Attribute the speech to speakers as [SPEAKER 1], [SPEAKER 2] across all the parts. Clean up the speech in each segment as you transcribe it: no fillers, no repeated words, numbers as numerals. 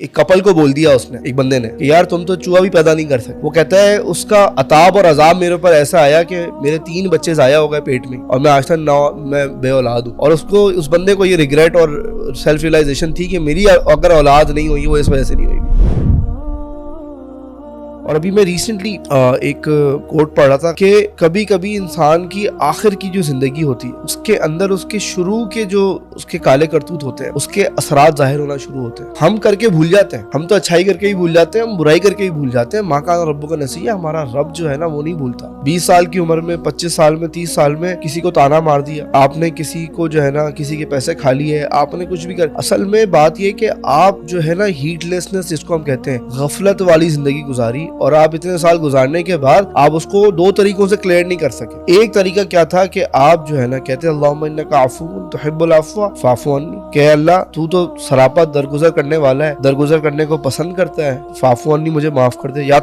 [SPEAKER 1] ایک کپل کو بول دیا اس نے، ایک بندے نے کہ یار تم تو چوہا بھی پیدا نہیں کر سکتے. وہ کہتا ہے اس کا عذاب اور عذاب میرے اوپر ایسا آیا کہ میرے 3 بچے ضائع ہو گئے پیٹ میں اور میں آج تک میں بے اولاد ہوں. اور اس بندے کو یہ ریگریٹ اور سیلف ریلائزیشن تھی کہ میری اگر اولاد نہیں ہوئی وہ اس وجہ سے نہیں ہوئی. اور ابھی میں ریسنٹلی ایک کوٹ پڑھ رہا تھا کہ کبھی کبھی انسان کی آخر کی جو زندگی ہوتی ہے اس کے اندر اس کے شروع کے جو اس کے کالے کرتوت ہوتے ہیں اس کے اثرات ظاہر ہونا شروع ہوتے ہیں. ہم کر کے بھول جاتے ہیں، ہم تو اچھائی کر کے ہی بھول جاتے ہیں، ہم برائی کر کے ہی بھول جاتے ہیں. ماں کان ربک نسیٰ، ہمارا رب جو ہے نا وہ نہیں بھولتا. 20 سال کی عمر میں، 25 سال میں، 30 سال میں کسی کو تانا مار دیا آپ نے، کسی کو جو ہے نا کسی کے پیسے کھا لیے آپ نے، کچھ بھی کر. اصل میں بات یہ کہ آپ جو ہے نا ہیٹ لیسنس جس کو ہم کہتے ہیں، غفلت والی زندگی گزاری، اور آپ اتنے سال گزارنے کے بعد آپ اس کو 2 طریقوں سے کلیئر نہیں کر سکے. ایک طریقہ کیا تھا کہ آپ جو ہے نا کہتے ہیں اللہم انک عفو تحب العفو فاعف عنی، کہ اللہ تو سراپا درگزر کرنے والا ہے، درگزر کرنے کو پسند کرتا ہے، فاعف عنی مجھے معاف کر دے. یا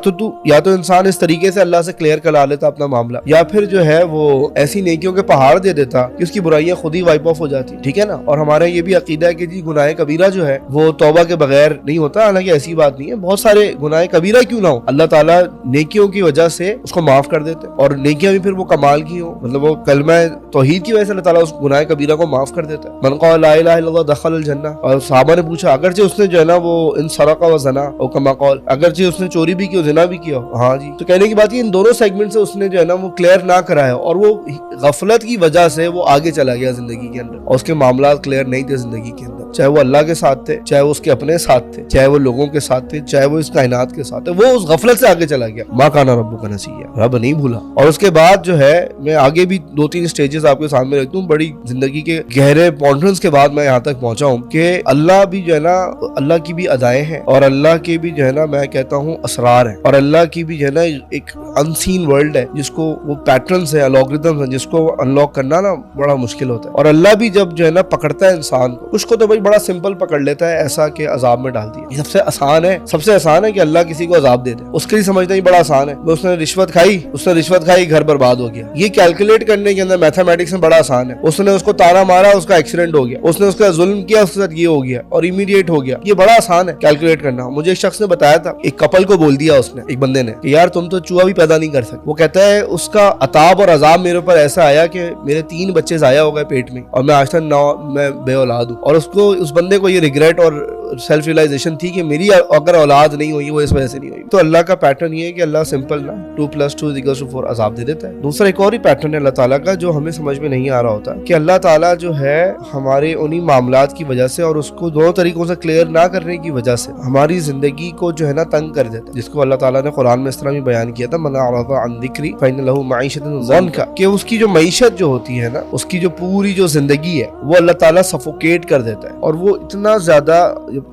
[SPEAKER 1] تو انسان اس طریقے سے اللہ سے کلیئر کرا لیتا اپنا معاملہ، یا پھر جو ہے وہ ایسی نیکیوں کے پہاڑ دے دیتا کہ اس کی برائیاں خود ہی وائپ آف ہو جاتی. ٹھیک ہے نا. اور ہمارا یہ بھی عقیدہ ہے کہ جی گناہ کبیرہ جو ہے وہ توبہ کے بغیر نہیں ہوتا. حالانکہ ایسی بات نہیں ہے، بہت سارے گناہ کبیرہ کیوں نہ ہو اللہ تعالیٰ نیکیوں کی وجہ سے اس کو معاف کر دیتے، اور نیکیاں بھی پھر وہ کمال کی ہوں، مطلب وہ کلمہ توحید کی وجہ سے اللہ تعالیٰ اس گناہ کبیرہ کو معاف کر دیتا ہے. من قال لا الہ الا اللہ دخل الجنہ. اور صحابہ نے پوچھا اگرچہ اس نے جو ہے نا وہ ان سرق و زنا او کما قال، اگرچہ اس نے چوری بھی کی اور زنا بھی کیا، ہاں جی. تو کہنے کی بات یہ ان دونوں سیگمنٹ سے اس نے جو ہے نا وہ کلیئر نہ کرایا، اور وہ غفلت کی وجہ سے وہ آگے چلا گیا زندگی کے اندر، اور اس کے معاملات کلیئر نہیں تھے زندگی کے اندر، چاہے وہ اللہ کے ساتھ تھے، چاہے وہ اس کے اپنے ساتھ تھے، چاہے وہ لوگوں کے ساتھ تھے، چاہے وہ اس کائنات کے ساتھ تھے. وہ اس غفلت سے آگے چلا گیا. ما کان ربک نسیٰ، رب نہیں بھولا. اور اس کے بعد جو ہے میں آگے بھی 2-3 سٹیجز آپ کے سامنے رکھتا ہوں. بڑی زندگی کے گہرے پونڈرنس کے بعد میں یہاں تک پہنچا ہوں کہ اللہ بھی جو ہے نا، اللہ کی بھی ادائیں ہیں، اور اللہ کے بھی جو ہے نا میں کہتا ہوں اسرار ہیں، اور اللہ کی بھی جو ہے نا ایک انسین ورلڈ ہے جس کو وہ پیٹرنز ہیں، الگوریتھمز ہیں جس کو انلاک کرنا نا بڑا مشکل ہوتا ہے. اور اللہ بھی جب جو ہے نا پکڑتا ہے انسان کو، کچھ کو تو بھائی بڑا سمپل پکڑ لیتا ہے، ایسا کہ عذاب میں ڈال دیا. یہ سب سے آسان ہے کہ اللہ کسی کو عذاب دے دے. اس کے لیے سمجھنا ہی بڑا آسان ہے. اس نے رشوت کھائی گھر برباد ہو گیا. یہ کیلکولیٹ کرنے کے اندر میتھمیٹکس میں بڑا آسان ہے. اس نے اس کو تانا مارا، اس کا ایکسیڈنٹ ہو گیا. اس نے اس کا ظلم کیا، اس کے ساتھ یہ ہو گیا اور امیڈیٹ ہو گیا. یہ بڑا آسان ہے کیلکولیٹ کرنا. مجھے ایک شخص نے بتایا تھا، ایک کپل کو بول دیا اس نے، ایک بندے نے، کہ یار تم تو چوہا بھی پیدا نہیں کر سکتے. وہ کہتا ہے اس کا عذاب اور عذاب میرے اوپر ایسا آیا کہ میرے 3 بچے ضائع ہو گئے پیٹ میں اور میں آج تک میں بے اولاد ہوں. اور اس بندے کو یہ ریگریٹ اور سیلف ریلائزیشن تھی کہ میری اگر اولاد نہیں ہوئی وہ اس وجہ سے نہیں ہوئی. تو اللہ کا پیٹرن یہ ہے کہ اللہ سمپل نا 2+2=4 عذاب دے دیتا ہے. دوسرا ایک اور ہی پیٹرن ہے اللہ تعالیٰ کا جو ہمیں سمجھ میں نہیں آ رہا ہوتا، کہ اللہ تعالیٰ جو ہے ہمارے انہی معاملات کی وجہ سے اور اس کو 2 طریقوں سے کلیئر نہ کرنے کی وجہ سے ہماری زندگی کو جو ہے نا تنگ کر دیتا ہے، جس کو اللہ تعالیٰ نے قرآن میں اس طرح بھی بیان کیا تھا، من اعرض عن ذکری فإن له معیشۃ ضنکا، کہ اس کی جو معیشت جو ہوتی ہے نا، اس کی جو پوری جو زندگی ہے وہ اللہ تعالیٰ سفوکیٹ کر دیتا ہے. اور وہ اتنا زیادہ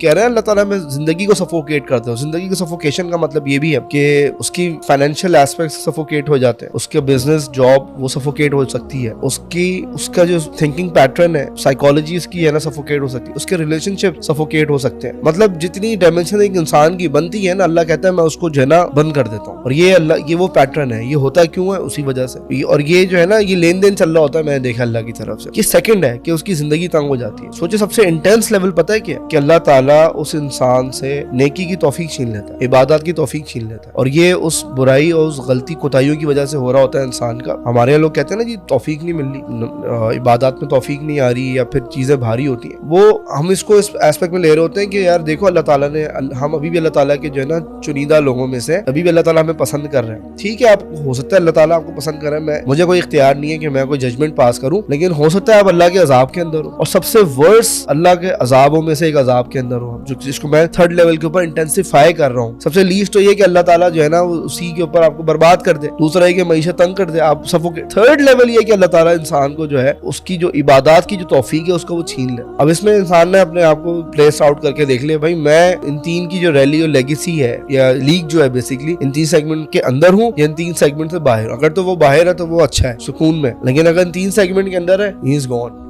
[SPEAKER 1] کہہ رہے ہیں اللہ تعالیٰ میں زندگی کو سفوکیٹ کرتا ہے. زندگی کو سفوکیشن کا مطلب یہ بھی ہے کہ اس کی فائنینشیل ایسپیکٹس سفوکیٹ ہو جاتے ہیں، اس کے بزنس جاب وہ سفوکیٹ ہو سکتی ہے، اس کا جو تھنکنگ پیٹرن ہے، سائیکالوجی اس کی ہے نا سفوکیٹ ہو سکتی ہے، اس کے ریلیشن شپ سفوکیٹ ہو سکتے ہیں. مطلب جتنی ڈائمینشن ایک انسان کی بنتی ہے نا، اللہ کہتا ہے میں اس کو جو ہے نا بند کر دیتا ہوں. اور یہ وہ پیٹرن ہے. یہ ہوتا کیوں ہے؟ اسی وجہ سے. اور یہ جو ہے نا یہ لین دین چل رہا ہوتا ہے، میں نے دیکھا اللہ کی طرف سے. یہ سیکنڈ ہے کہ اس کی زندگی تنگ ہو جاتی ہے. سوچے سب سے انٹینس لیول پتہ ہے کیا؟ کہ اللہ تعالیٰ اس انسان سے نیکی کی توفیق چھین لیتا ہے، عبادات کی توفیق چھین لیتا ہے. اور یہ اس برائی اور اس غلطی کوتاہیوں کی وجہ سے ہو رہا ہوتا ہے انسان کا. ہمارے یہاں لوگ کہتے ہیں نا جی توفیق نہیں مل رہی، عبادات میں توفیق نہیں آ رہی، یا پھر چیزیں بھاری ہوتی ہیں. وہ ہم اس کو اس ایسپیکٹ میں لے رہے ہوتے ہیں کہ یار دیکھو اللہ تعالیٰ نے، ہم ابھی بھی اللہ تعالیٰ کے جو ہے نا چنیدہ لوگوں میں سے ابھی بھی اللہ تعالیٰ ہمیں پسند کر رہے ہیں. ٹھیک ہے، آپ ہو سکتا ہے اللہ تعالیٰ آپ کو پسند کر رہے ہیں، مجھے کوئی اختیار نہیں ہے کہ میں کوئی ججمنٹ پاس کروں، لیکن ہو سکتا ہے آپ اللہ کے عذاب کے اندر ہو، اور سب سے ورس اللہ کے عذابوں میں سے ایک عذاب کے اندر ہو، جس کو میں 3rd لیول کے اوپر انٹینسیفائی کر رہا ہوں. سب سے لیسٹ تو یہ کہ اللہ تعالیٰ جو ہے نا اسی کے اوپر آپ کو برباد کر دے. دوسرا ہے کہ معیشت تنگ کر دے آپ سفوکیٹ. 3rd لیول یہ کہ اللہ تعالیٰ انسان کو جو ہے اس کی جو عبادات کی جو توفیق ہے اس کو وہ چھین لے. اب اس میں انسان نے اپنے آپ کو پلیس آؤٹ کر کے دیکھ لیا، بھائی میں ان 3 کی جو ریلی اور لیگیسی ہے یا لیگ جو ہے بیسیکلی ان 3 سیگمنٹ کے اندر ہوں یا ان 3 سیگمنٹ سے باہر. اگر تو وہ باہر ہے تو وہ اچھا ہے، سکون میں، لیکن اگر ان 3 سیگمنٹ کے اندر ہے، ہی از گون.